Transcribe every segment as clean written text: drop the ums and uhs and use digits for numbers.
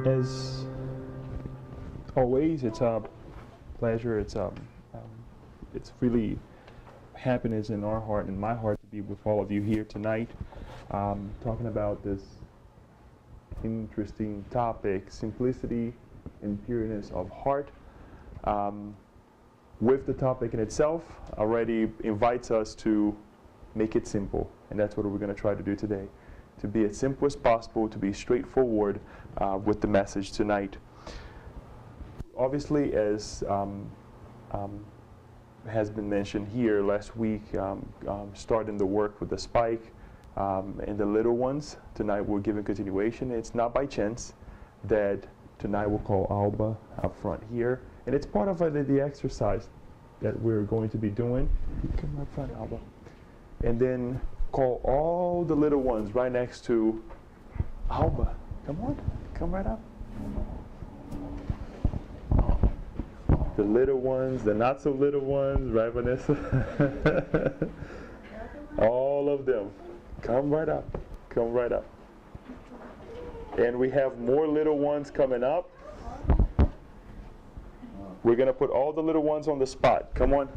As always, it's a pleasure. It's really happiness in our heart and my heart to be with all of you here tonight, talking about this interesting topic, simplicity and pureness of heart. With the topic in itself already invites us to make it simple, and that's what we're going to try to do today, to be as simple as possible, to be straightforward with the message tonight. Obviously, as has been mentioned here last week, starting the work with the spike and the little ones, tonight we're giving continuation. It's not by chance that tonight we'll call Alba up front here, and it's part of the exercise that we're going to be doing. Come up front, Alba. And then call all the little ones right next to Alba. Come on, come right up. The little ones, the not so little ones, right, Vanessa? All of them. Come right up, come right up. And we have more little ones coming up. We're going to put all the little ones on the spot. Come on.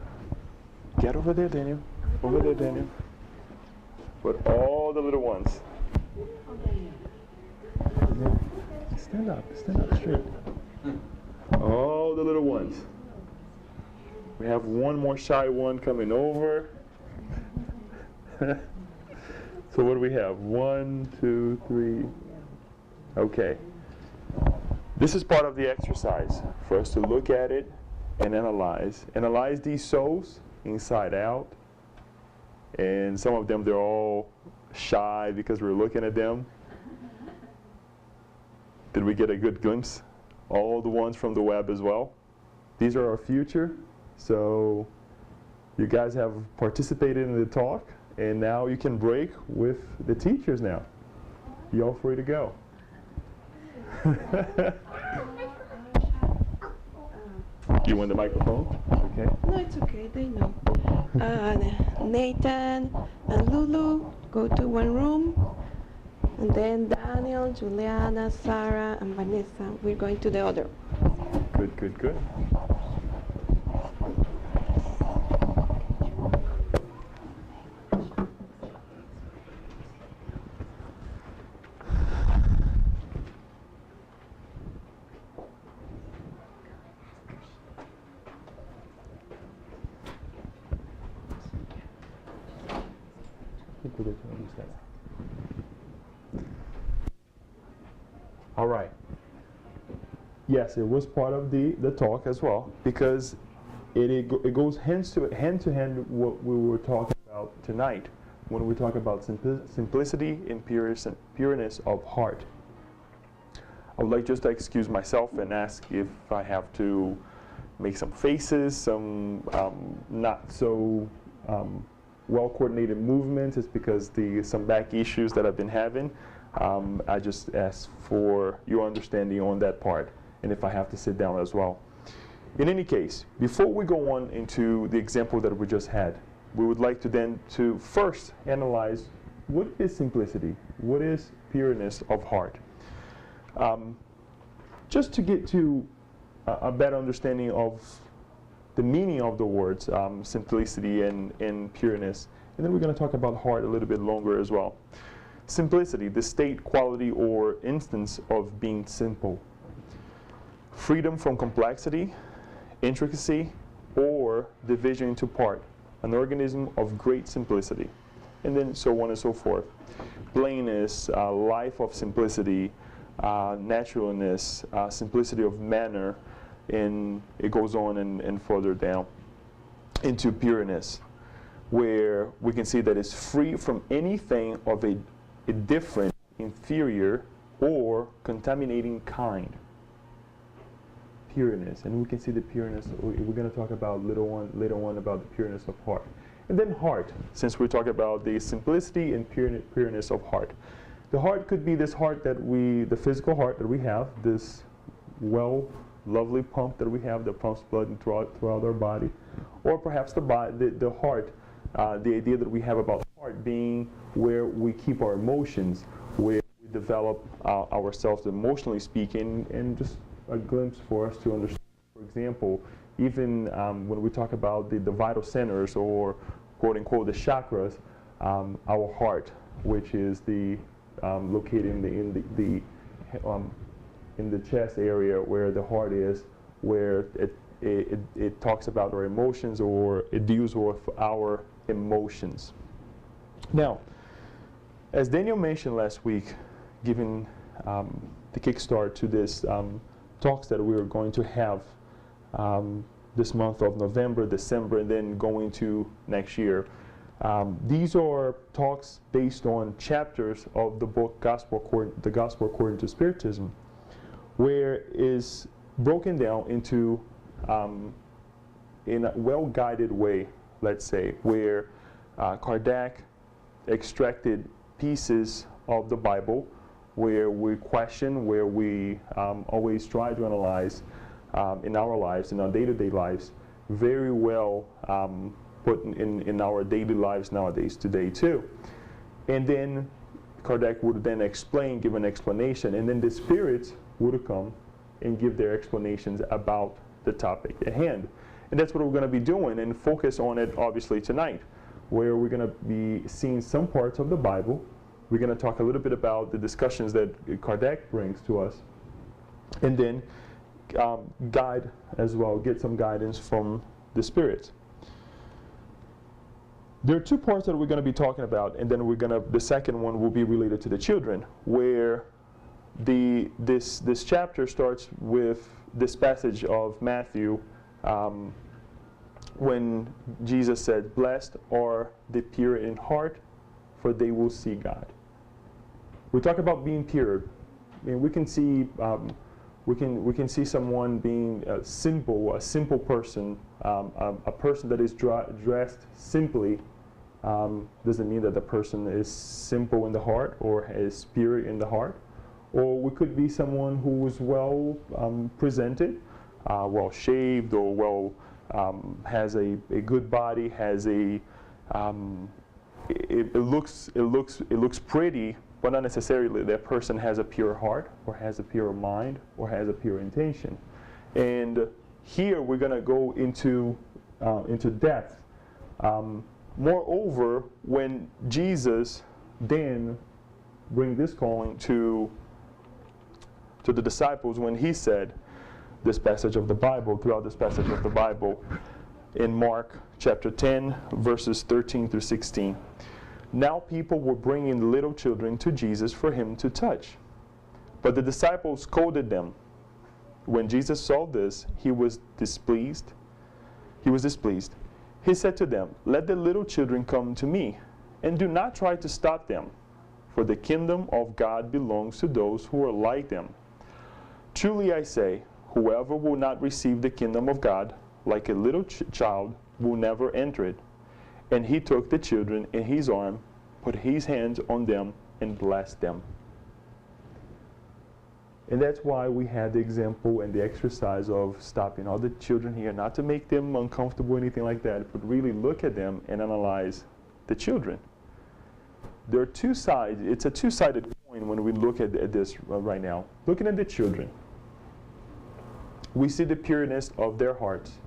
Get over there, Daniel. Over there, Daniel. Put all the little ones. Stand up straight. All the little ones. We have one more shy one coming over. So what do we have? 1, 2, 3. Okay. This is part of the exercise for us to look at it and analyze. Analyze these souls inside out. And some of them, they're all shy because we're looking at them. Did we get a good glimpse? All the ones from the web as well. These are our future. So you guys have participated in the talk, and now you can break with the teachers now. You all free to go. You want the microphone? Okay. No, it's okay, they know. Nathan and Lulu go to one room, and then Daniel, Juliana, Sarah, and Vanessa, we're going to the other. Good, good, good. All right. Yes, it was part of the talk as well, because it goes hand to hand what we were talking about tonight when we talk about simplicity and pureness of heart. I would like just to excuse myself and ask if I have to make some faces, some not so well-coordinated movements. It's because some back issues that I've been having. I just ask for your understanding on that part, and if I have to sit down as well. In any case, before we go on into the example that we just had, we would like to then to first analyze what is simplicity, what is pureness of heart. Just to get to a better understanding of the meaning of the words simplicity and pureness, and then we're going to talk about heart a little bit longer as well. Simplicity, the state, quality, or instance of being simple. Freedom from complexity, intricacy, or division into part. An organism of great simplicity. And then so on and so forth. Plainness, life of simplicity, naturalness, simplicity of manner, and it goes on and further down into pureness, where we can see that it's free from anything of a different, inferior, or contaminating kind. Pureness, and we can see the pureness. We're going to talk about later on about the pureness of heart. And then heart, since we're talking about the simplicity and pureness of heart. The heart could be this heart the physical heart that we have, this lovely pump that we have that pumps blood throughout our body, or perhaps the heart, the idea that we have about heart being where we keep our emotions, where we develop ourselves emotionally speaking, and just a glimpse for us to understand. For example, even when we talk about the vital centers, or quote unquote the chakras, our heart, which is the located in the chest area where the heart is, where it talks about our emotions, or it deals with our emotions. Now, as Daniel mentioned last week, giving the kickstart to this talks that we are going to have this month of November, December, and then going to next year. These are talks based on chapters of the book The Gospel According to Spiritism, where is broken down into in a well-guided way, let's say, where Kardec extracted pieces of the Bible, where we question, where we always try to analyze in our lives, in our day-to-day lives, very well put in our daily lives nowadays, today too. And then Kardec would then give an explanation, and then the spirits would come and give their explanations about the topic at hand. And that's what we're going to be doing, and focus on it obviously tonight, where we're going to be seeing some parts of the Bible. We're going to talk a little bit about the discussions that Kardec brings to us, and then guide as well, get some guidance from the spirits. There are two parts that we're going to be talking about, and then the second one will be related to the children, where this chapter starts with this passage of Matthew, when Jesus said, "Blessed are the pure in heart, for they will see God." We talk about being pure. I mean, we can see someone being a simple person, a person that is dressed simply. Doesn't mean that the person is simple in the heart or has pure in the heart. Or we could be someone who is well presented, well shaved, or has a good body, has it looks pretty, but not necessarily that person has a pure heart, or has a pure mind, or has a pure intention. And here we're going to go into depth. Moreover, when Jesus then bring this calling to the disciples, when he said this passage of the Bible, throughout this passage of the Bible, in Mark chapter 10, verses 13 through 16. Now people were bringing little children to Jesus for him to touch. But the disciples scolded them. When Jesus saw this, he was displeased. He said to them, "Let the little children come to me, and do not try to stop them, for the kingdom of God belongs to those who are like them. Truly I say, whoever will not receive the kingdom of God like a little child will never enter it." And he took the children in his arm, put his hands on them, and blessed them. And that's why we had the example and the exercise of stopping all the children here, not to make them uncomfortable or anything like that, but really look at them and analyze the children. There are two sides. It's a two-sided coin when we look at this right now. Looking at the children, we see the pureness of their hearts.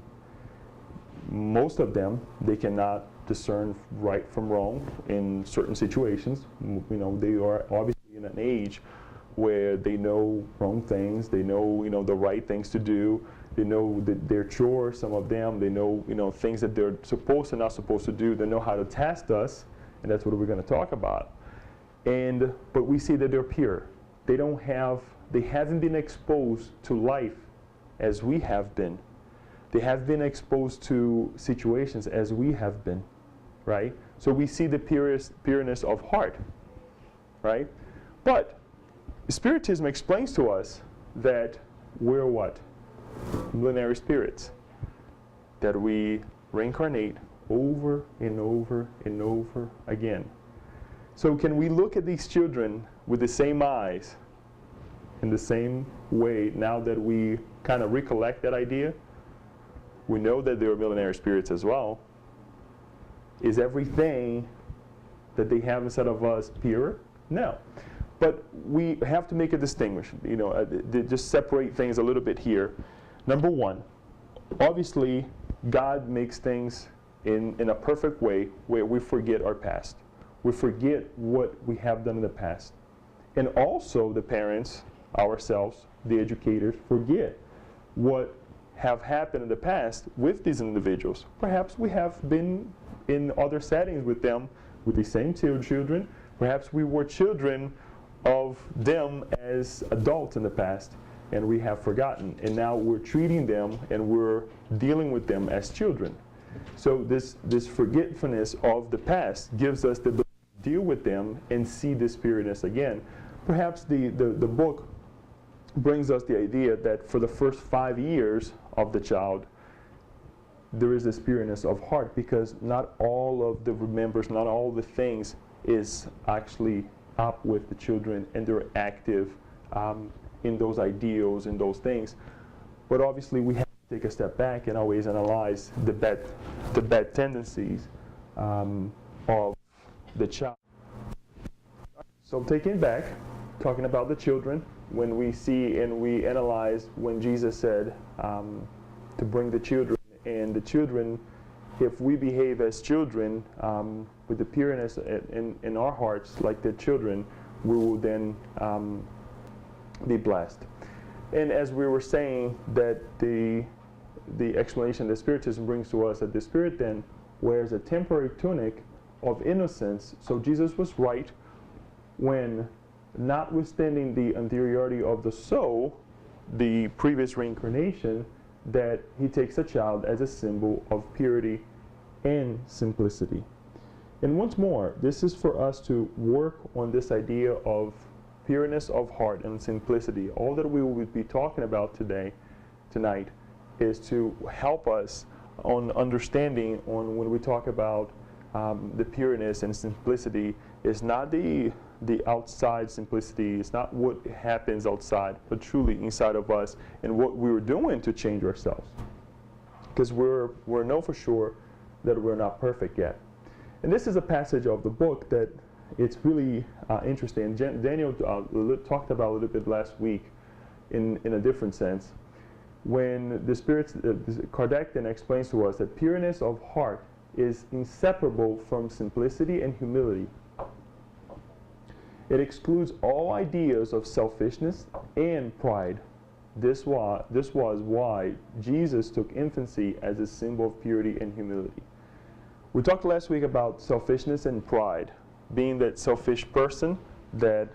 Most of them, they cannot discern right from wrong in certain situations. You know, they are obviously in an age where they know wrong things, they know, the right things to do, they know their chores, some of them, they know, things that they're supposed and not supposed to do, they know how to test us, and that's what we're going to talk about. But we see that they're pure. They haven't been exposed to life as we have been. They have been exposed to situations as we have been, right? So we see the pureness of heart, right? But Spiritism explains to us that we're what? Millenary spirits. That we reincarnate over and over and over again. So can we look at these children with the same eyes, in the same way, now that we kind of recollect that idea? We know that they are millenary spirits as well. Is everything that they have inside of us pure? No. But we have to make a distinction, just separate things a little bit here. Number one, obviously, God makes things in a perfect way where we forget our past. We forget what we have done in the past. And also the parents, ourselves, the educators, forget what have happened in the past with these individuals. Perhaps we have been in other settings with them, with the same children. Perhaps we were children of them as adults in the past, and we have forgotten. And now we're treating them and we're dealing with them as children. So this forgetfulness of the past gives us the ability to deal with them and see this pureness again. Perhaps the book brings us the idea that for the first 5 years of the child, there is this pureness of heart, because not all of the remembers, not all the things is actually up with the children, and they're active in those ideals and those things. But obviously we have to take a step back and always analyze the bad tendencies of the child. So taking back, talking about the children, when we see and we analyze when Jesus said to bring the children, and the children, if we behave as children with the pureness in our hearts like the children, we will then be blessed. And as we were saying, that the explanation that Spiritism brings to us, that the Spirit then wears a temporary tunic of innocence. So Jesus was right when, notwithstanding the anteriority of the soul, the previous reincarnation, that he takes a child as a symbol of purity and simplicity. And once more, this is for us to work on this idea of pureness of heart and simplicity. All that we will be talking about tonight, is to help us on understanding on when we talk about the pureness and simplicity, is not the outside simplicity, it's not what happens outside, but truly inside of us, and what we were doing to change ourselves. Because we know for sure that we're not perfect yet. And this is a passage of the book that it's really interesting. And Daniel talked about a little bit last week in a different sense, when the Spirit, Kardec then explains to us that pureness of heart is inseparable from simplicity and humility. It excludes all ideas of selfishness and pride. This was why Jesus took infancy as a symbol of purity and humility. We talked last week about selfishness and pride, being that selfish person that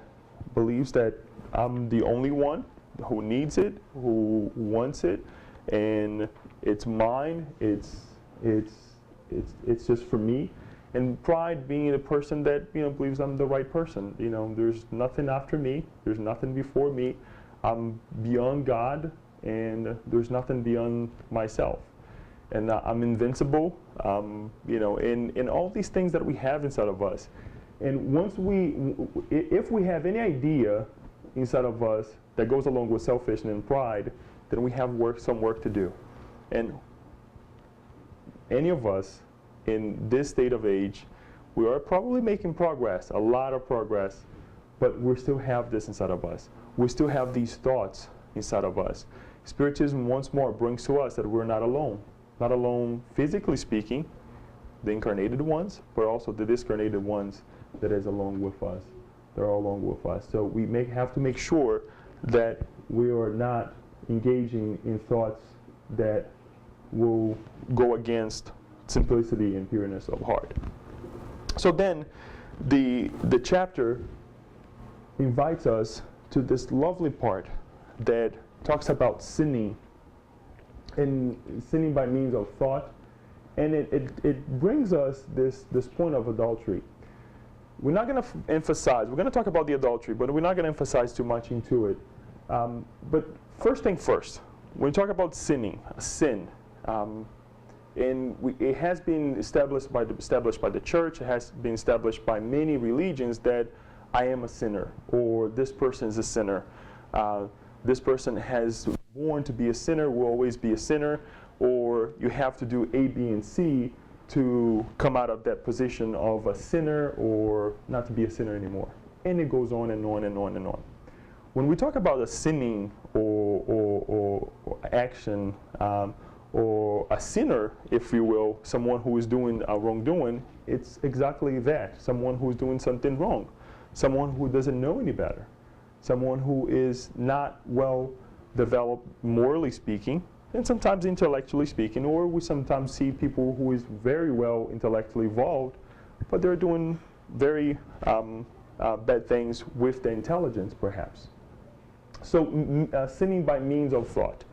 believes that I'm the only one who needs it, who wants it, and it's mine, it's just for me. And pride being a person that believes I'm the right person. There's nothing after me, there's nothing before me. I'm beyond God, and there's nothing beyond myself. And I'm invincible, in all these things that we have inside of us. And if we have any idea inside of us that goes along with selfishness and pride, then we have some work to do. And any of us in this state of age, we are probably making progress, a lot of progress, but we still have this inside of us. We still have these thoughts inside of us. Spiritism once more brings to us that we're not alone. Not alone physically speaking, the incarnated ones, but also the discarnated ones that is along with us. They're all along with us. So we have to make sure that we are not engaging in thoughts that will go against simplicity and pureness of heart. So then the chapter invites us to this lovely part that talks about sinning, and sinning by means of thought, and it brings us this point of adultery. We're not going to emphasize, we're going to talk about the adultery, but we're not going to emphasize too much into it. But first thing first, when we talk about sinning, sin, it has been established by the church, it has been established by many religions that I am a sinner, or this person is a sinner. This person has born to be a sinner, will always be a sinner, or you have to do A, B, and C to come out of that position of a sinner or not to be a sinner anymore. And it goes on and on and on and on. When we talk about a sinning or action or a sinner, if you will, someone who is doing a wrongdoing, it's exactly that. Someone who is doing something wrong. Someone who doesn't know any better. Someone who is not well developed morally speaking, and sometimes intellectually speaking, or we sometimes see people who is very well intellectually evolved, but they're doing very bad things with their intelligence, perhaps. So sinning by means of thought.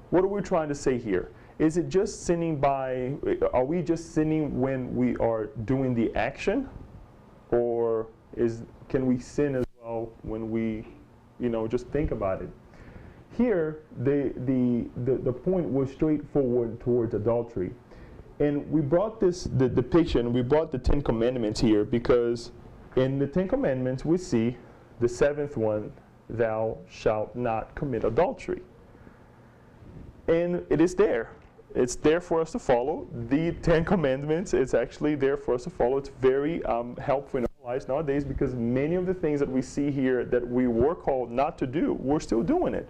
What are we trying to say here? Is it just sinning by, are we just sinning when we are doing the action? Or can we sin as well when we, just think about it? Here, the point was straightforward towards adultery. And we brought the picture, and we brought the 10 Commandments here because in the 10 Commandments we see the 7th one, thou shalt not commit adultery. And it is there. It's there for us to follow. The 10 Commandments, it's actually there for us to follow. It's very helpful in our lives nowadays because many of the things that we see here that we were called not to do, we're still doing it.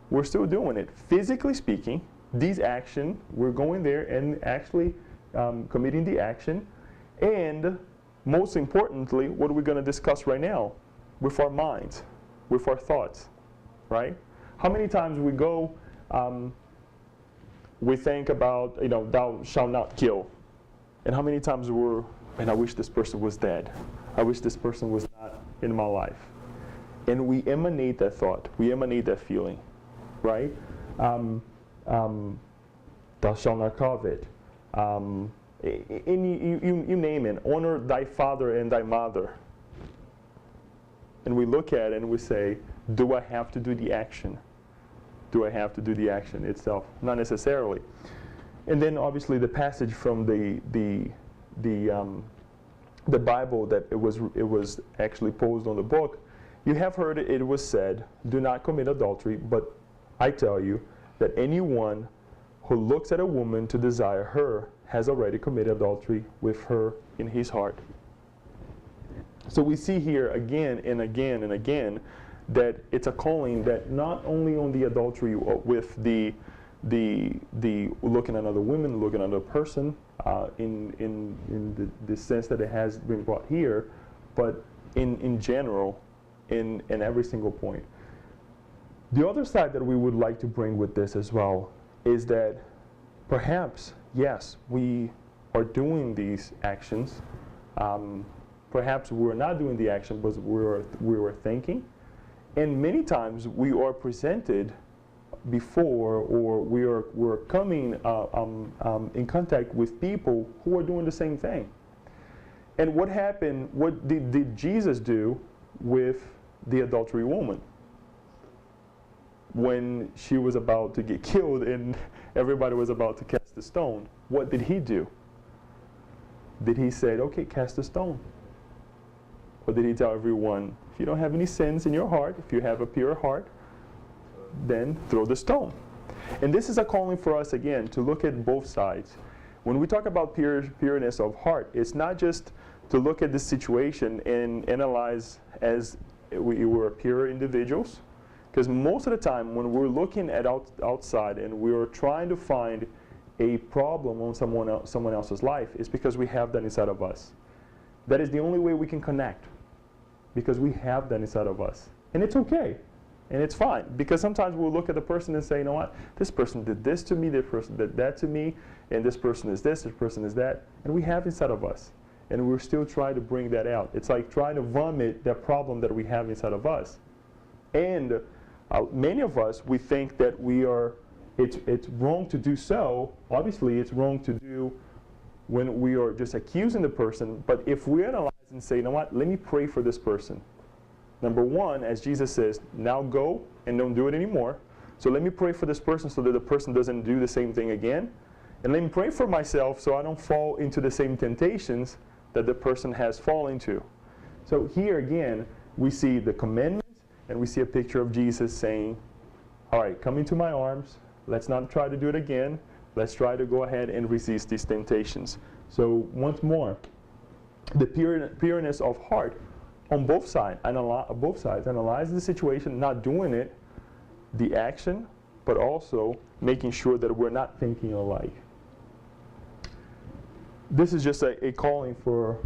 We're still doing it. Physically speaking, these actions, we're going there and actually committing the action. And most importantly, what are we going to discuss right now? With our minds, with our thoughts, right? How many times we go, we think about, thou shalt not kill. And how many times man, I wish this person was dead. I wish this person was not in my life. And we emanate that thought. We emanate that feeling, right? Thou shalt not covet. You name it. Honor thy father and thy mother. And we look at it and we say, do I have to do the action? Do I have to do the action itself? Not necessarily. And then obviously the passage from the Bible that it was actually posed on the book. You have heard it was said, do not commit adultery, but I tell you that anyone who looks at a woman to desire her has already committed adultery with her in his heart. So we see here again and again and again that it's a calling that not only on the adultery with the looking at another woman, looking at another person, in the sense that it has been brought here, but in general, in every single point. The other side that we would like to bring with this as well is that perhaps, yes, we are doing these actions. Perhaps we're not doing the action, but we were thinking. And many times we are presented before, or we're coming in contact with people who are doing the same thing. And what happened, what did Jesus do with the adultery woman? When she was about to get killed and everybody was about to cast the stone, what did he do? Did he say, okay, cast the stone? Or did he tell everyone, if you don't have any sins in your heart, if you have a pure heart, then throw the stone? And this is a calling for us, again, to look at both sides. When we talk about pureness of heart, it's not just to look at the situation and analyze as we were pure individuals. Because most of the time, when we're looking at outside and we're trying to find a problem on someone else's life, it's because we have that inside of us. That is the only way we can connect, because we have that inside of us. And it's okay, and it's fine, because sometimes we'll look at the person and say, you know what, this person did this to me, this person did that to me, and this person is this person is that, and we have inside of us. And we're still trying to bring that out. It's like trying to vomit that problem that we have inside of us. And many of us, we think that it's wrong to do so. Obviously, it's wrong to do when we are just accusing the person. But if we analyze and say, you know what, let me pray for this person. Number one, as Jesus says, now go and don't do it anymore. So let me pray for this person so that the person doesn't do the same thing again. And let me pray for myself so I don't fall into the same temptations that the person has fallen into. So here again, we see the commandments, and we see a picture of Jesus saying, all right, come into my arms. Let's not try to do it again. Let's try to go ahead and resist these temptations. So once more, the pureness of heart on both sides. Analyze the situation, not doing it, the action, but also making sure that we're not thinking alike. This is just a calling for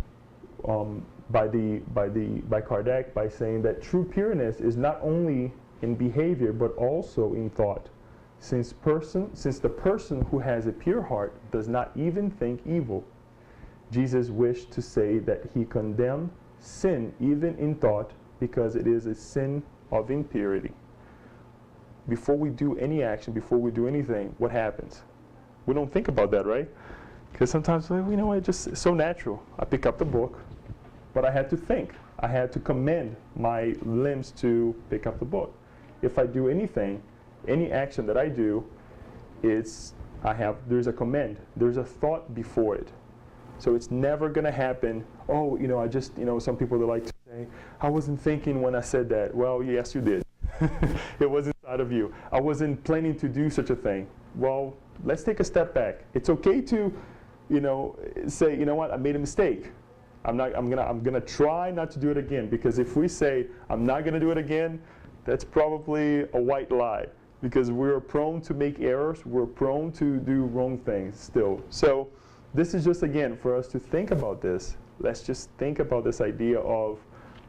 by Kardec, by saying that true pureness is not only in behavior but also in thought. Since the person who has a pure heart does not even think evil, Jesus wished to say that he condemned sin even in thought because it is a sin of impurity. Before we do any action, before we do anything, what happens? We don't think about that, right? Because sometimes, well, you know, it's just so natural. I pick up the book, but I had to think. I had to command my limbs to pick up the book. If I do anything, any action that I do, there's a command, there's a thought before it. So it's never going to happen, oh, you know, I just, you know, some people they like to say, I wasn't thinking when I said that. Well, yes, you did. It was inside of you. I wasn't planning to do such a thing. Well, let's take a step back. It's okay to, you know, say, you know what, I made a mistake. I'm gonna try not to do it again, because if we say I'm not gonna do it again, that's probably a white lie, because we're prone to make errors, we're prone to do wrong things still. So this is just, again, for us to think about this. Let's just think about this idea of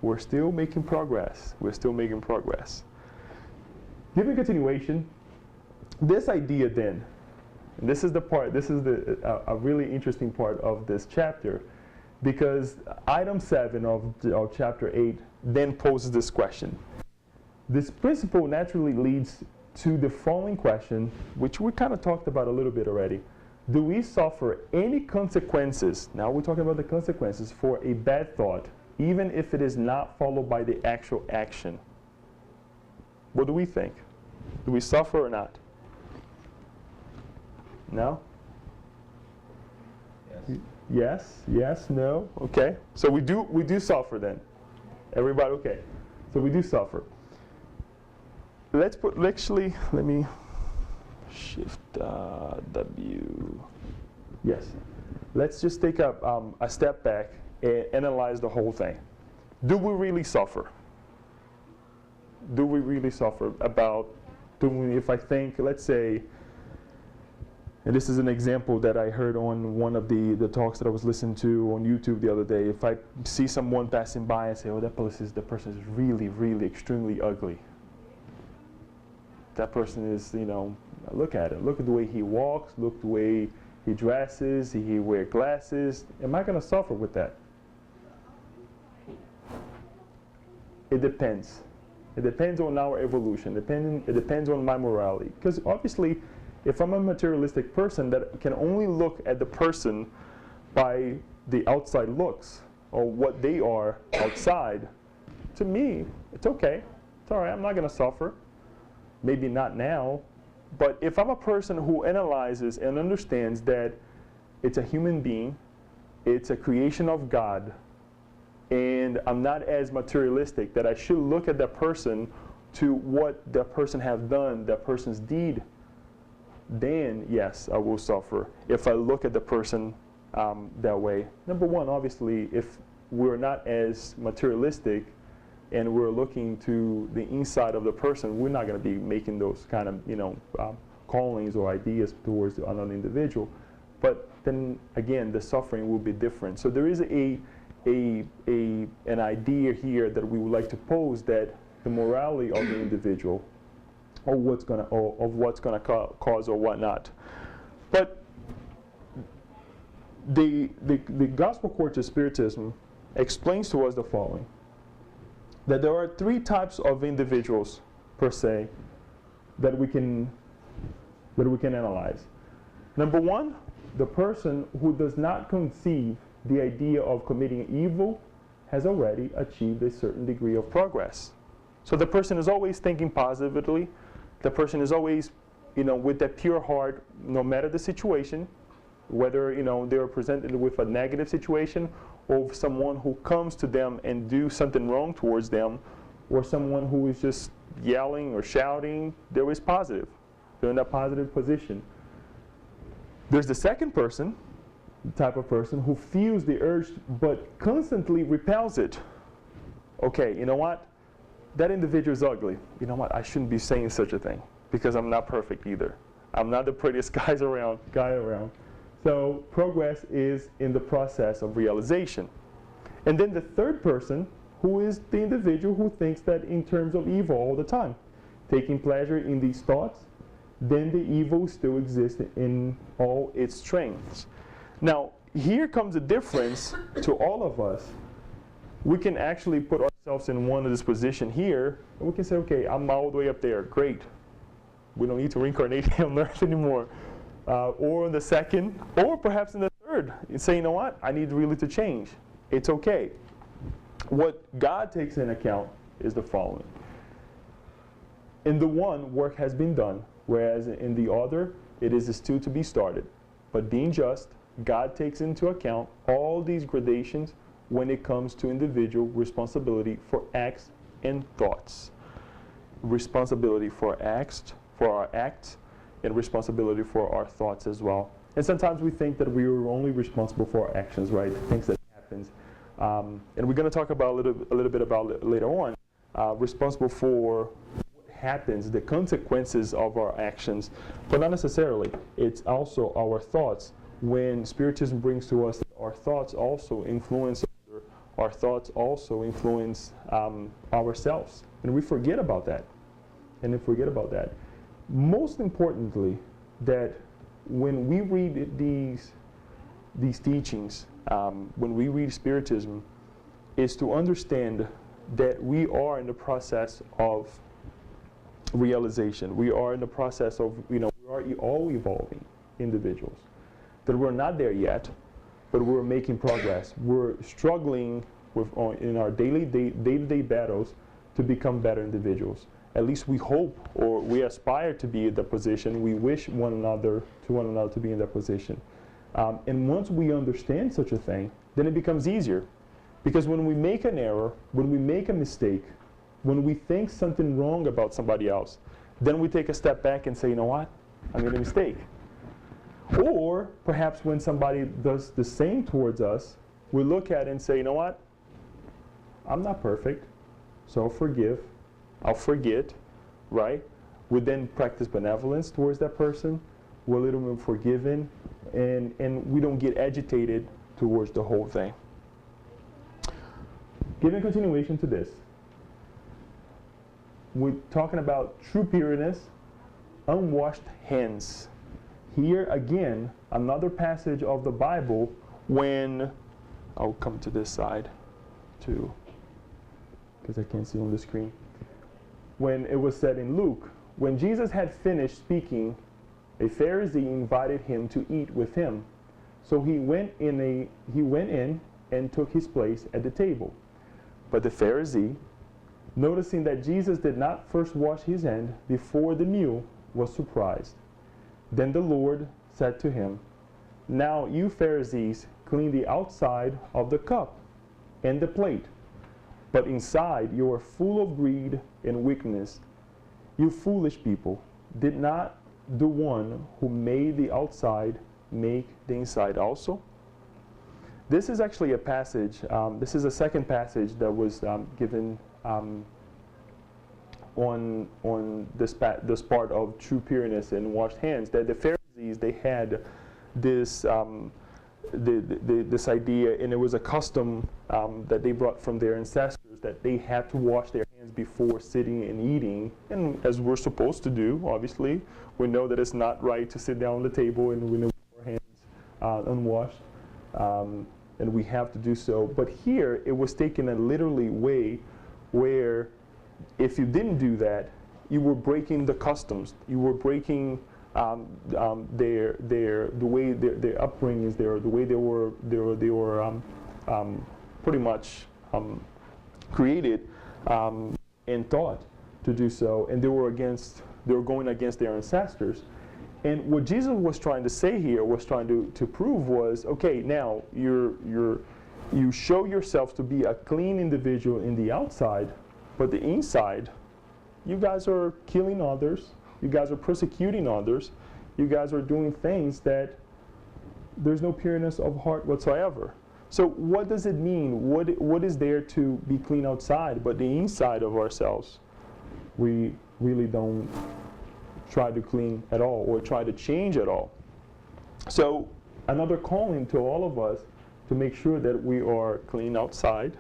we're still making progress. We're still making progress. Giving continuation, this idea then, and this is the part, this is a really interesting part of this chapter, because item 7 of chapter 8 then poses this question. This principle naturally leads to the following question, which we kind of talked about a little bit already. Do we suffer any consequences, now we're talking about the consequences, for a bad thought, even if it is not followed by the actual action? What do we think? Do we suffer or not? No? Yes, yes, no, okay. So we do suffer then. Everybody okay? So we do suffer. Let me shift W. Yes. Let's just take a step back and analyze the whole thing. Do we really suffer? Do we really suffer about doing, if I think, let's say, and this is an example that I heard on one of the talks that I was listening to on YouTube the other day. If I see someone passing by and say, oh, the person is really, really extremely ugly. That person is, you know, look at it. Look at the way he walks. Look at the way he dresses. He wears glasses. Am I going to suffer with that? It depends. It depends on our evolution. It depends on my morality. Because obviously, if I'm a materialistic person that can only look at the person by the outside looks or what they are outside, to me, it's okay. It's all right. I'm not going to suffer. Maybe not now. But if I'm a person who analyzes and understands that it's a human being, it's a creation of God, and I'm not as materialistic, that I should look at that person to what that person has done, that person's deed, then yes, I will suffer if I look at the person that way. Number one, obviously, if we're not as materialistic and we're looking to the inside of the person, we're not going to be making those kind of, you know, callings or ideas towards another individual. But then again, the suffering will be different. So there is an idea here that we would like to pose, that the morality of the individual, or what's going to cause or whatnot. But the Gospel Court of Spiritism explains to us the following: that there are 3 types of individuals per se that we can analyze. Number 1, the person who does not conceive the idea of committing evil has already achieved a certain degree of progress. So the person is always thinking positively. The person is always, you know, with that pure heart, no matter the situation, whether, you know, they're presented with a negative situation, or someone who comes to them and do something wrong towards them, or someone who is just yelling or shouting, they're always positive. They're in that positive position. There's the second person, type of person, who feels the urge but constantly repels it. Okay, you know what? That individual is ugly. You know what? I shouldn't be saying such a thing because I'm not perfect either. I'm not the prettiest guy around. So progress is in the process of realization. And then the third person, who is the individual who thinks that in terms of evil all the time, taking pleasure in these thoughts, then the evil still exists in all its strengths. Now, here comes a difference to all of us. We can actually put ourselves in one of this position here, and we can say, okay, I'm all the way up there, great. We don't need to reincarnate on earth anymore. Or in the second, or perhaps in the third, and say, you know what, I need really to change. It's okay. What God takes into account is the following. In the one, work has been done, whereas in the other, it is still to be started. But being just, God takes into account all these gradations when it comes to individual responsibility for acts and thoughts. Responsibility for our acts, and responsibility for our thoughts as well. And sometimes we think that we are only responsible for our actions, right? Things that happens. And we're going to talk about a little bit about it later on. Responsible for what happens, the consequences of our actions, but not necessarily. It's also our thoughts. When Spiritism brings to us that our thoughts also influence our thoughts also influence ourselves. And we forget about that. Most importantly, that when we read these teachings, when we read Spiritism, is to understand that we are in the process of realization. We are in the process of, we are all evolving individuals. That we're not there yet, but we're making progress. We're struggling in our day-to-day battles to become better individuals. At least we hope, or we aspire to be in that position. We wish one another to be in that position. And once we understand such a thing, then it becomes easier. Because when we make an error, when we make a mistake, when we think something wrong about somebody else, then we take a step back and say, you know what? I made a mistake. Or perhaps when somebody does the same towards us, we look at it and say, you know what? I'm not perfect, so I'll forgive. I'll forget, right? We then practice benevolence towards that person. We're a little bit forgiven, and we don't get agitated towards the whole thing. Giving continuation to this, we're talking about true pureness, unwashed hands. Here again, another passage of the Bible when, I'll come to this side too, because I can't see on the screen. When it was said in Luke, when Jesus had finished speaking, a Pharisee invited him to eat with him. So he went in and took his place at the table. But the Pharisee, noticing that Jesus did not first wash his hand before the meal, was surprised. Then the Lord said to him, "Now you Pharisees clean the outside of the cup and the plate, but inside you are full of greed and wickedness. You foolish people, did not the one who made the outside make the inside also?" This is actually a passage, this is a second passage that was given on this part of true pureness and washed hands, that the Pharisees, they had this this idea, and it was a custom that they brought from their ancestors, that they had to wash their hands before sitting and eating, and as we're supposed to do, obviously. We know that it's not right to sit down at the table and we know our hands unwashed, and we have to do so. But here, it was taken a literally way where if you didn't do that, you were breaking the customs. You were breaking the way their upbringing is there, the way they were pretty much created and taught to do so, and they were going against their ancestors. And what Jesus was trying to say here, was trying to prove was, okay, now you show yourself to be a clean individual in the outside, but the inside, you guys are killing others, you guys are persecuting others, you guys are doing things that there's no pureness of heart whatsoever. So what does it mean? What is there to be clean outside, but the inside of ourselves, we really don't try to clean at all or try to change at all. So another calling to all of us to make sure that we are clean outside.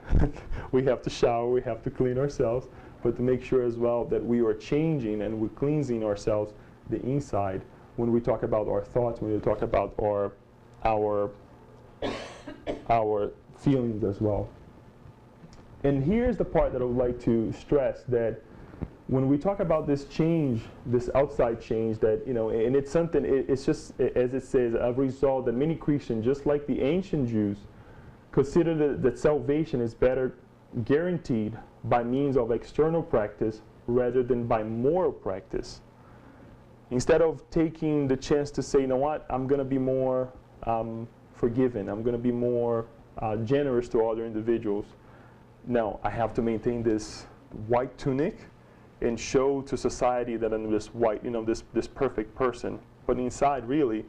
We have to shower, we have to clean ourselves, but to make sure as well that we are changing and we're cleansing ourselves the inside. When we talk about our thoughts, when we talk about our feelings as well. And here's the part that I would like to stress, that when we talk about this change, this outside change, that, you know, and it's something, it's just, as it says, a result that many Christians, just like the ancient Jews, consider that salvation is better guaranteed by means of external practice rather than by moral practice. Instead of taking the chance to say, you know what, I'm going to be more forgiving, I'm going to be more generous to other individuals. No, I have to maintain this white tunic and show to society that I'm this white, you know, this perfect person. But inside, really,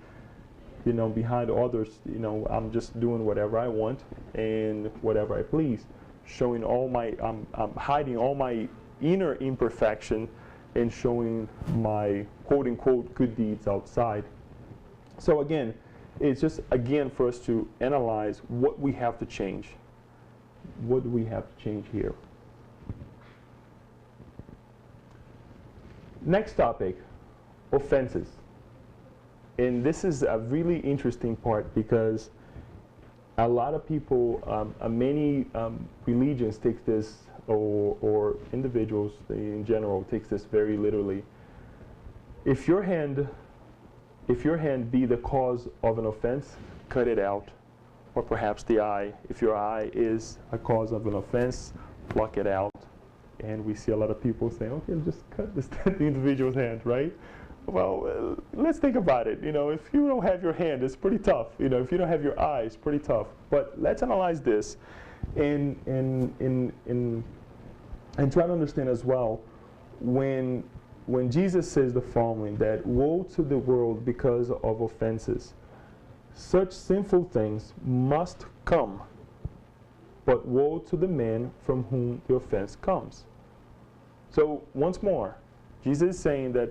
you know, behind others, you know, I'm just doing whatever I want and whatever I please, showing all my, I'm hiding all my inner imperfection and showing my quote-unquote good deeds outside. So again, it's just, again, for us to analyze what we have to change. What do we have to change here? Next topic, offenses. And this is a really interesting part because a lot of people, many religions take this, or individuals in general takes this very literally. If your hand be the cause of an offense, cut it out. Or perhaps the eye. If your eye is a cause of an offense, pluck it out. And we see a lot of people saying, okay, just cut the individual's hand, right? Well, let's think about it. You know, if you don't have your hand, it's pretty tough. You know, if you don't have your eye, it's pretty tough. But let's analyze this and try to understand as well, when Jesus says the following, that woe to the world because of offenses. Such sinful things must come, but woe to the man from whom the offense comes. So once more, Jesus is saying that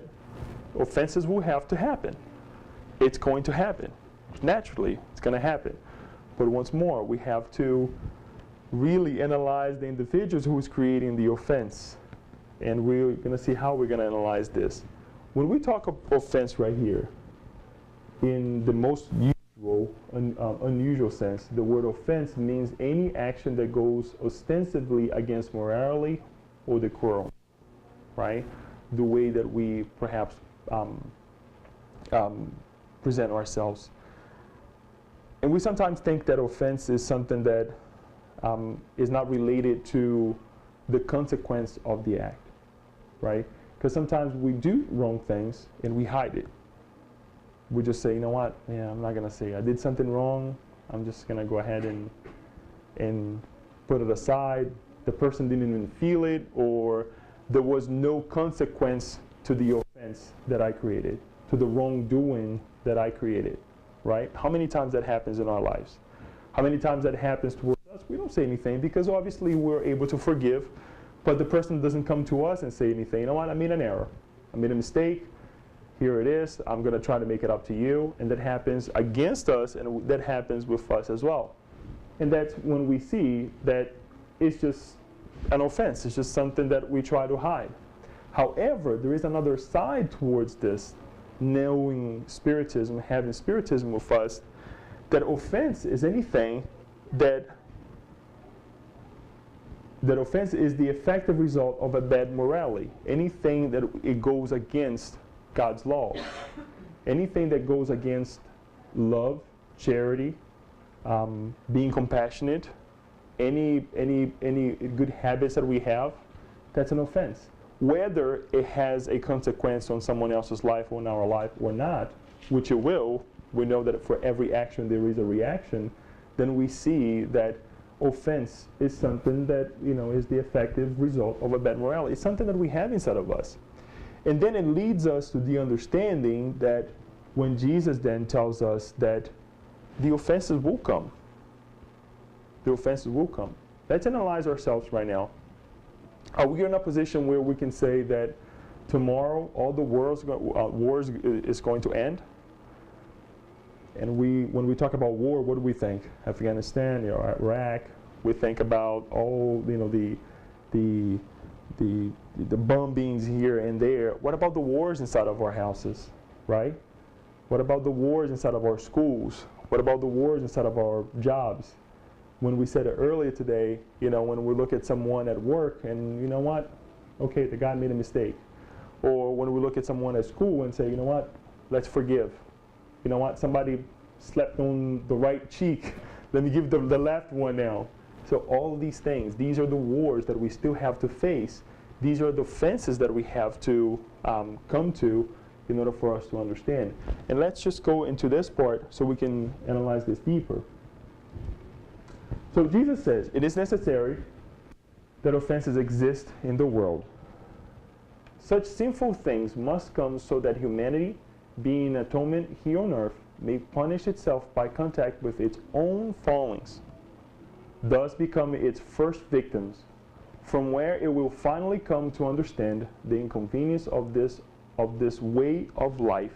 offenses will have to happen. It's going to happen. Naturally, it's going to happen. But once more, we have to really analyze the individuals who is creating the offense. And we're going to see how we're going to analyze this. When we talk of offense right here, in the most unusual sense, the word offense means any action that goes ostensibly against morality or decorum, right? The way that we perhaps present ourselves. And we sometimes think that offense is something that is not related to the consequence of the act, right? Because sometimes we do wrong things and we hide it. We just say, you know what, yeah, I'm not going to say I did something wrong. I'm just going to go ahead and put it aside. The person didn't even feel it, or there was no consequence to the offense that I created, to the wrongdoing that I created, right? How many times that happens in our lives? How many times that happens towards us? We don't say anything because obviously we're able to forgive, but the person doesn't come to us and say anything. You know what, I made an error. I made a mistake. Here it is. I'm going to try to make it up to you. And that happens against us, and that happens with us as well. And that's when we see that it's just an offense. It's just something that we try to hide. However, there is another side towards this, knowing Spiritism, having Spiritism with us, that offense is anything that offense is the effective result of a bad morality. Anything that it goes against God's law. Anything that goes against love, charity, being compassionate, any good habits that we have, that's an offense. Whether it has a consequence on someone else's life or in our life or not, which it will, we know that for every action there is a reaction, then we see that offense is something that, you know, is the effective result of a bad morality. It's something that we have inside of us. And then it leads us to the understanding that when Jesus then tells us that the offenses will come. The offenses will come. Let's analyze ourselves right now. Are we in a position where we can say that tomorrow all the wars is going to end? And when we talk about war, what do we think? Afghanistan, Iraq. We think about all the bombings here and there. What about the wars inside of our houses, right? What about the wars inside of our schools? What about the wars inside of our jobs? When we said it earlier today, when we look at someone at work and you know what, okay, the guy made a mistake. Or when we look at someone at school and say, you know what, let's forgive. You know what, somebody slept on the right cheek. Let me give the left one now. So all of these things, these are the wars that we still have to face. These are the fences that we have to come to in order for us to understand. And let's just go into this part so we can analyze this deeper. So Jesus says, it is necessary that offenses exist in the world. Such sinful things must come so that humanity, being atonement here on earth, may punish itself by contact with its own fallings, thus become its first victims, from where it will finally come to understand the inconvenience of this way of life.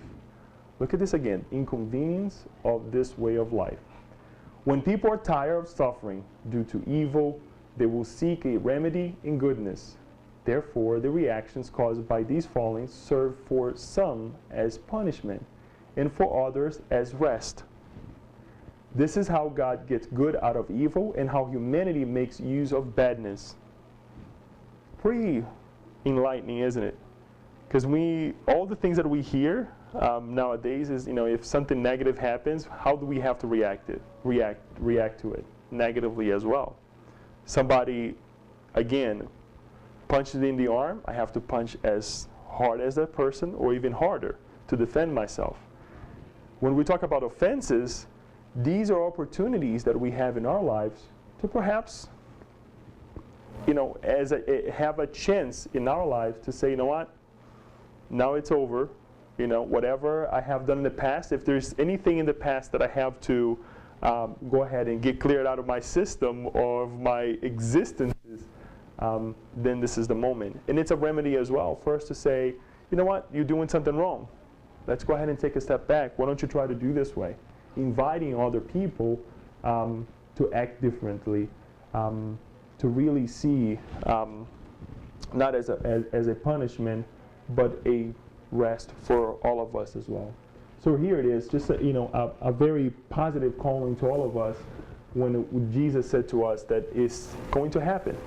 Look at this again, inconvenience of this way of life. When people are tired of suffering due to evil, they will seek a remedy in goodness. Therefore, the reactions caused by these fallings serve for some as punishment, and for others as rest. This is how God gets good out of evil and how humanity makes use of badness. Pretty enlightening, isn't it? Because all the things that we hear nowadays is, if something negative happens, how do we have to react to it? Negatively as well. Somebody, again, punches me in the arm, I have to punch as hard as that person or even harder to defend myself. When we talk about offenses, these are opportunities that we have in our lives to perhaps, have a chance in our lives to say, you know what, now it's over. Whatever I have done in the past, if there's anything in the past that I have to go ahead and get cleared out of my system or of my existences, then this is the moment. And it's a remedy as well for us to say, you know what, you're doing something wrong. Let's go ahead and take a step back. Why don't you try to do this way? Inviting other people to act differently, to really see not as a punishment, but a rest for all of us as well. So here it is, just a very positive calling to all of us when Jesus said to us that it's going to happen.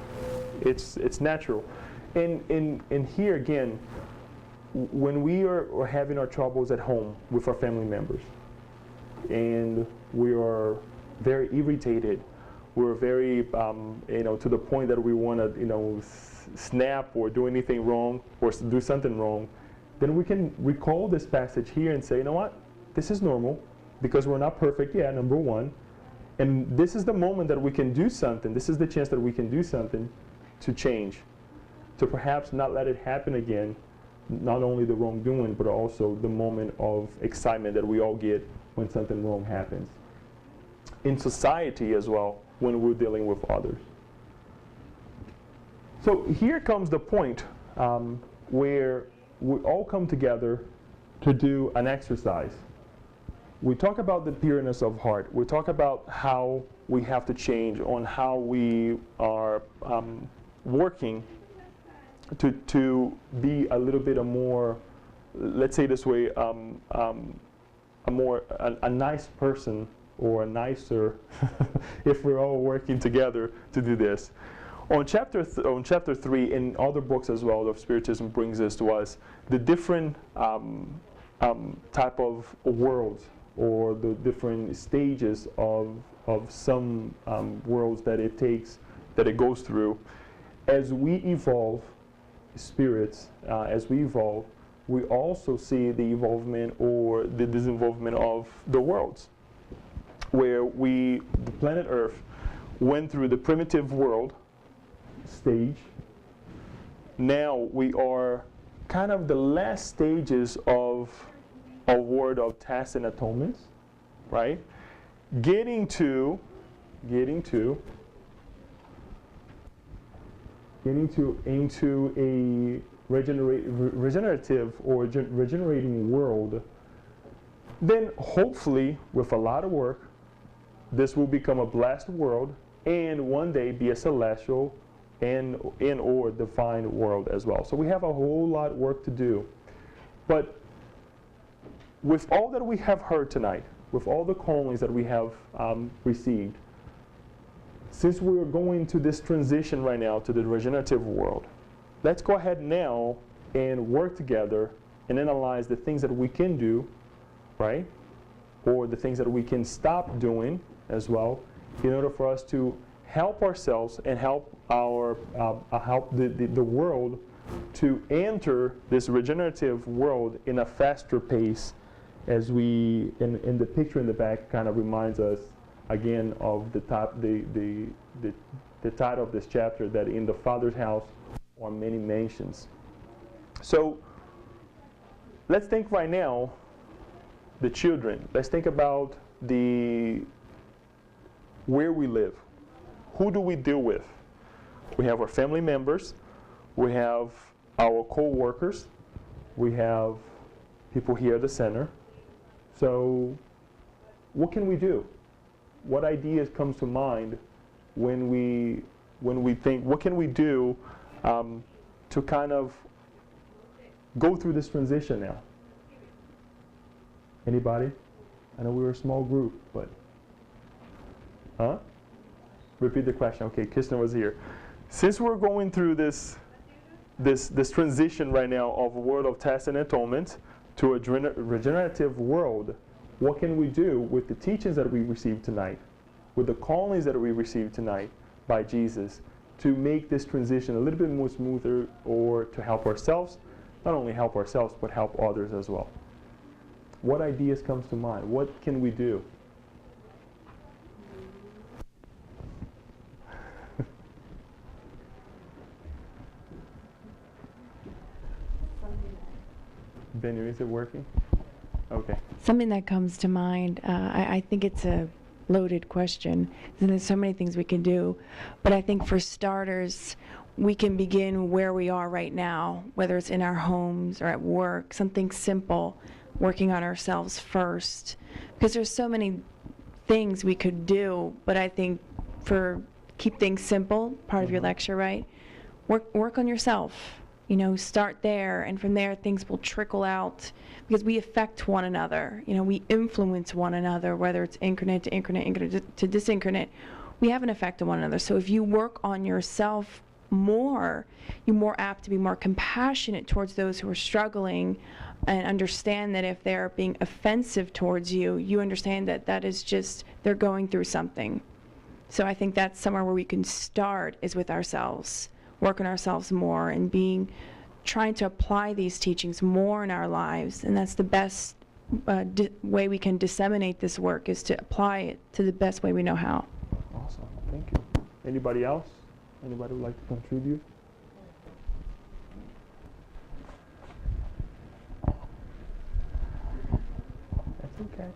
It's natural. And here again, when we are having our troubles at home with our family members, and we are very irritated, we're very, to the point that we want to, snap or do anything wrong or do something wrong, then we can recall this passage here and say, you know what, this is normal because we're not perfect yet, number one, and this is the moment that we can do something. This is the chance that we can do something to change, to perhaps not let it happen again, not only the wrongdoing, but also the moment of excitement that we all get when something wrong happens. In society as well, when we're dealing with others. So here comes the point where we all come together to do an exercise. We talk about the pureness of heart. We talk about how we have to change on how we are working to be a little bit more, let's say this way, a nice person or a nicer if we're all working together to do this. On chapter 3 in other books as well of Spiritism brings this to us, the different type of worlds or the different stages of some worlds that it goes through. As we evolve, spirits, as we evolve, we also see the evolvement or the disinvolvement of the worlds, where the planet Earth went through the primitive world stage. Now we are kind of the last stages of a world of tasks and atonements, right? getting to into a regenerative or regenerating world, then hopefully with a lot of work, this will become a blessed world and one day be a celestial and or divine world as well. So we have a whole lot of work to do. But with all that we have heard tonight, with all the callings that we have received, since we're going to this transition right now to the regenerative world, let's go ahead now and work together and analyze the things that we can do, right? Or the things that we can stop doing as well, in order for us to help ourselves and help the world to enter this regenerative world in a faster pace, as we in the picture in the back kind of reminds us again of the title of this chapter, that in the Father's house are many mansions. So let's think right now, the children. Let's think about where we live. Who do we deal with? We have our family members, we have our co-workers, we have people here at the center. So what can we do? What ideas comes to mind when we think, what can we do to kind of go through this transition now? Anybody? I know we were a small group, but repeat the question. Okay, Kirsten was here. Since we're going through this transition right now of a world of test and atonement to a regenerative world, what can we do with the teachings that we received tonight, with the callings that we received tonight by Jesus, to make this transition a little bit more smoother, or to help ourselves, not only help ourselves, but help others as well? What ideas comes to mind? What can we do? Benny, is it working? Okay. Something that comes to mind, I think it's a loaded question, and there's so many things we can do, but I think for starters, we can begin where we are right now, whether it's in our homes or at work, something simple, working on ourselves first, because there's so many things we could do, but I think keep things simple, part of your lecture, right? Work on yourself. Start there, and from there things will trickle out, because we affect one another. We influence one another, whether it's incarnate to incarnate to disincarnate. We have an effect on one another. So if you work on yourself more, you're more apt to be more compassionate towards those who are struggling, and understand that if they're being offensive towards you, you understand that is just, they're going through something. So I think that's somewhere where we can start, is with ourselves. Work on ourselves more, and trying to apply these teachings more in our lives. And that's the best way we can disseminate this work, is to apply it to the best way we know how. Awesome, thank you. Anybody else? Anybody would like to contribute? That's okay.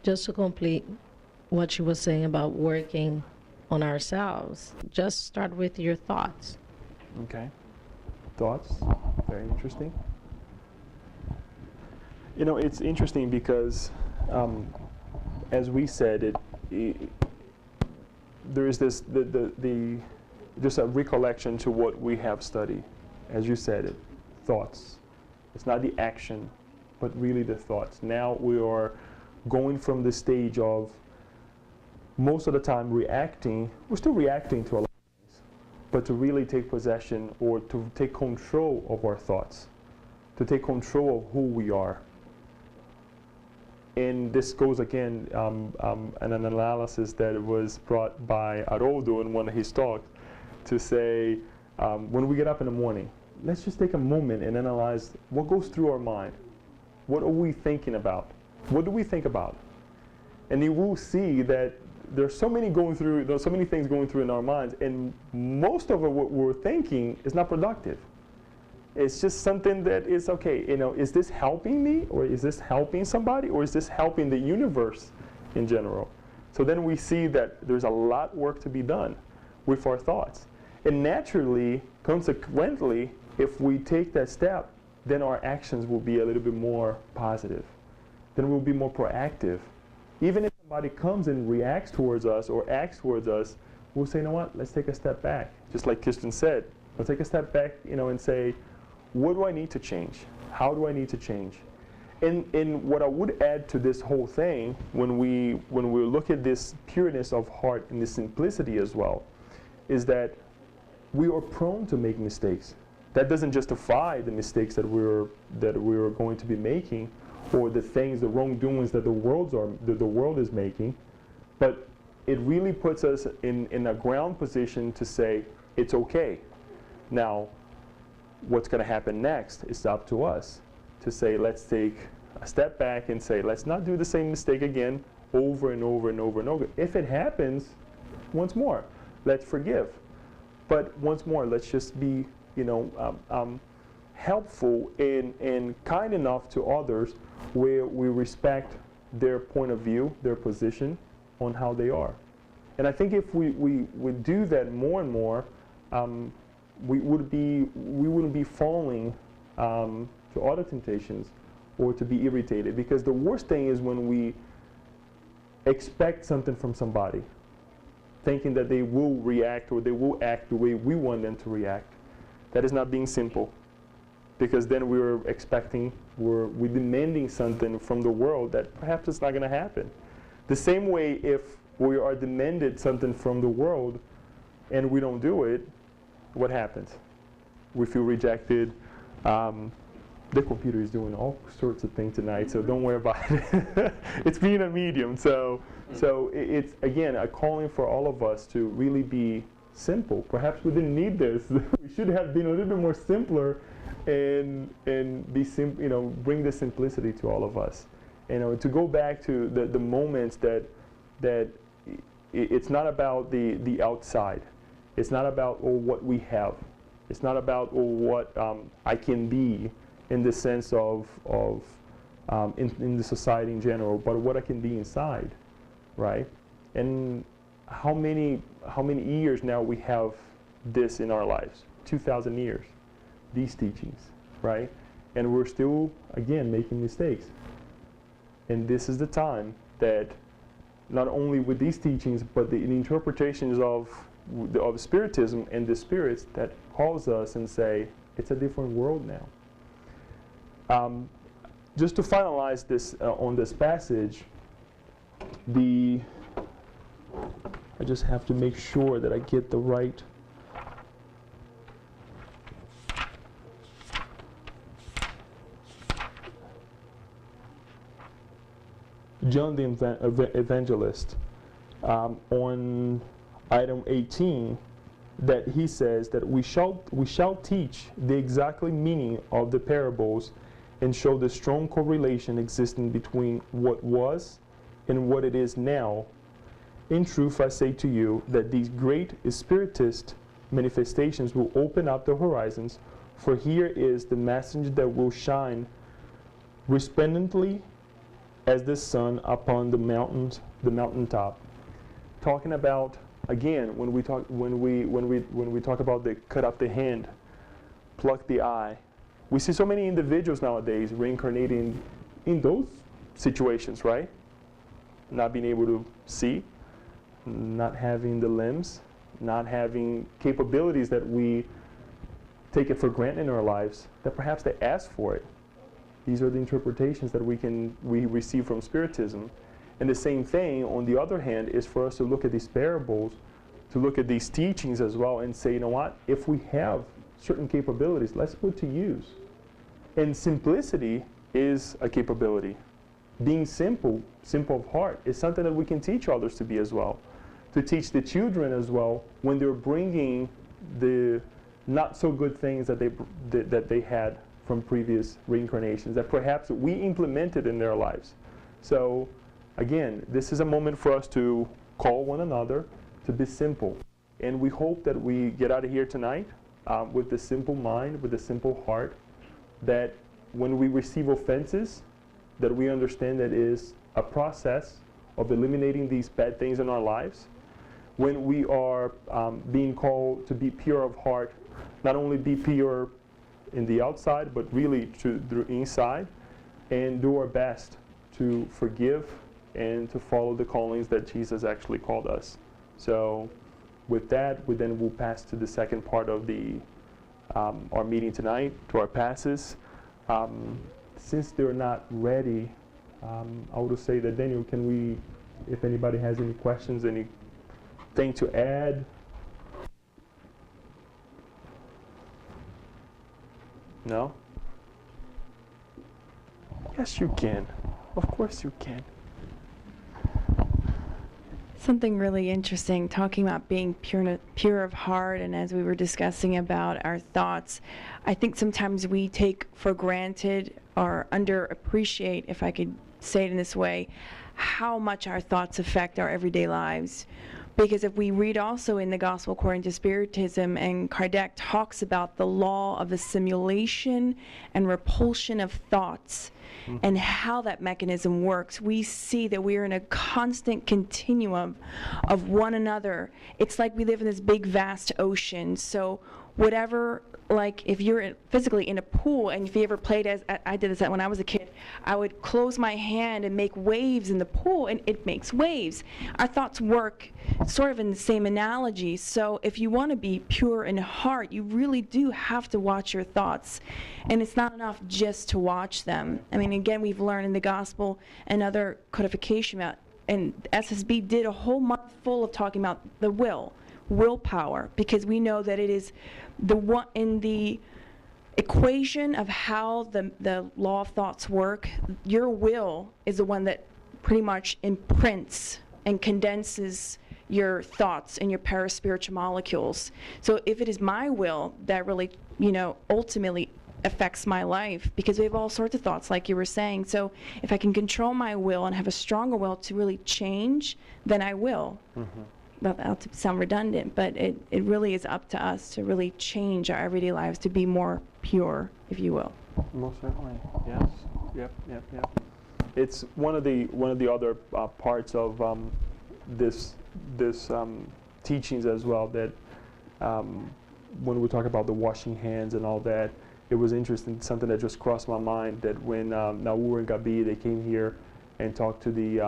Just to complete what you were saying about working on ourselves, just start with your thoughts. Okay. Thoughts? Very interesting. It's interesting because, as we said, there is this just a recollection to what we have studied. As you said it, thoughts. It's not the action, but really the thoughts. Now we are going from the stage of, most of the time, reacting. We're still reacting to a lot of things, but to really take possession, or to take control of our thoughts, to take control of who we are. And this goes again, an analysis that was brought by Haroldo in one of his talks, to say, when we get up in the morning, let's just take a moment and analyze what goes through our mind. What are we thinking about? What do we think about? And you will see that there's so many things going through in our minds, and most of what we're thinking is not productive. It's just something that is okay. Is this helping me, or is this helping somebody, or is this helping the universe in general? So then we see that there's a lot of work to be done with our thoughts. And naturally, consequently, if we take that step, then our actions will be a little bit more positive. Then we'll be more proactive. Even if somebody comes and reacts towards us or acts towards us, we'll say, you know what, let's take a step back. Just like Kirsten said, let's take a step back, and say, what do I need to change? How do I need to change? And what I would add to this whole thing, when we look at this pureness of heart and this simplicity as well, is that we are prone to make mistakes. That doesn't justify the mistakes that we're going to be making, or the wrongdoings that the world is making, but it really puts us in a ground position to say it's okay. Now, what's going to happen next is up to us to say, let's take a step back and say, let's not do the same mistake again over and over and over and over. If it happens, once more, let's forgive. But once more, let's just be, helpful and kind enough to others where we respect their point of view, their position on how they are. And I think if we do that more and more, we wouldn't be falling to other temptations or to be irritated. Because the worst thing is when we expect something from somebody, thinking that they will react or they will act the way we want them to react. That is not being simple. Because then we're demanding something from the world that perhaps it's not going to happen. The same way, if we are demanded something from the world and we don't do it, what happens? We feel rejected. The computer is doing all sorts of things tonight, so don't worry about it. It's being a medium. So it's, again, a calling for all of us to really be simple. Perhaps we didn't need this. We should have been a little bit more simpler and be bring the simplicity to all of us. To go back to the moments that it's not about the outside. It's not about what we have. It's not about what I can be in the sense of in the society in general, but what I can be inside, right? And how many years now we have this in our lives? 2,000 years, these teachings, right? And we're still, again, making mistakes. And this is the time that not only with these teachings, but the interpretations of Spiritism and the spirits that calls us and say, it's a different world now. Just to finalize this on this passage, I just have to make sure that I get the right. John the Evangelist, on item 18, that he says that we shall teach the exactly meaning of the parables and show the strong correlation existing between what was and what it is now. In truth, I say to you that these great Spiritist manifestations will open up the horizons, for here is the messenger that will shine resplendently as the sun upon the mountaintop. Talking about, again, when we talk about the cut up the hand, pluck the eye, we see so many individuals nowadays reincarnating in those situations, right? Not being able to see, not having the limbs, not having capabilities that we take it for granted in our lives, that perhaps they ask for it. These are the interpretations that we receive from Spiritism. And the same thing, on the other hand, is for us to look at these parables, to look at these teachings as well and say, you know what, if we have certain capabilities, let's put to use. And simplicity is a capability. Being simple of heart, is something that we can teach others to be as well. To teach the children as well when they're bringing the not so good things that they had from previous reincarnations that perhaps we implemented in their lives. So again, this is a moment for us to call one another to be simple. And we hope that we get out of here tonight with the simple mind, with the simple heart, that when we receive offenses, that we understand that is a process of eliminating these bad things in our lives. When we are being called to be pure of heart, not only be pure in the outside, but really to the inside, and do our best to forgive and to follow the callings that Jesus actually called us. So with that, we'll pass to the second part of our meeting tonight, to our passes. Since they're not ready, I would say that, Daniel, can we, if anybody has any questions, anything to add? No? Yes, you can. Of course you can. Something really interesting, talking about being pure of heart, and as we were discussing about our thoughts, I think sometimes we take for granted or underappreciate, if I could say it in this way, how much our thoughts affect our everyday lives. Because if we read also in the Gospel according to Spiritism, and Kardec talks about the law of assimilation and repulsion of thoughts, and how that mechanism works, we see that we are in a constant continuum of one another. It's like we live in this big, vast ocean. So whatever, like if you're physically in a pool, and if you ever played, as I did this when I was a kid, I would close my hand and make waves in the pool, and it makes waves. Our thoughts work sort of in the same analogy. So if you want to be pure in heart, you really do have to watch your thoughts. And it's not enough just to watch them. I mean, again, we've learned in the Gospel and other codification about, and SSB did a whole month full of talking about the willpower, because we know that it is the one in the equation of how the law of thoughts work. Your will is the one that pretty much imprints and condenses your thoughts and your paraspiritual molecules. So if it is my will that really, ultimately affects my life, because we have all sorts of thoughts, like you were saying. So if I can control my will and have a stronger will to really change, then I will. That'll sound redundant, but it really is up to us to really change our everyday lives to be more pure, if you will. Most certainly, yes. Yep. It's one of the other parts of this teachings as well, that when we talk about the washing hands and all that, it was interesting, something that just crossed my mind, that when Naur and Gabi, they came here and talked to the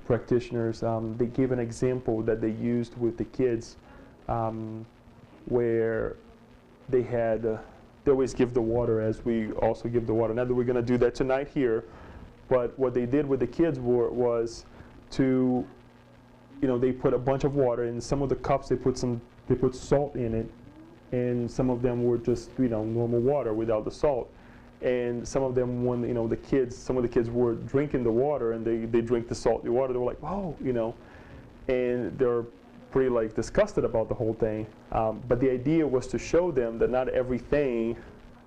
practitioners, they gave an example that they used with the kids, where they always give the water as we also give the water. Not that we're going to do that tonight here, but what they did with the kids was to, they put a bunch of water in some of the cups. They put salt in it, and some of them were just normal water without the salt. And some of them, when some of the kids were drinking the water, and they drink the salty water, they were like, "Whoa," and they're pretty disgusted about the whole thing. But the idea was to show them that not everything,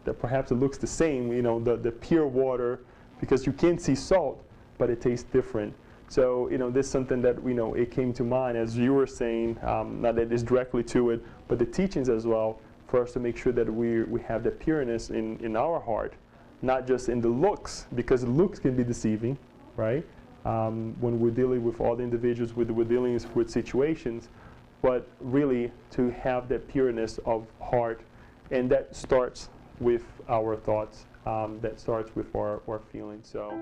that perhaps it looks the same, the pure water, because you can see salt, but it tastes different. So this is something that it came to mind as you were saying, not that it's directly to it, but the teachings as well, for us to make sure that we have the pureness in our heart, not just in the looks, because the looks can be deceiving, right? When we're dealing with all the individuals, we're dealing with situations, but really to have that pureness of heart, and that starts with our thoughts, that starts with our feelings. So.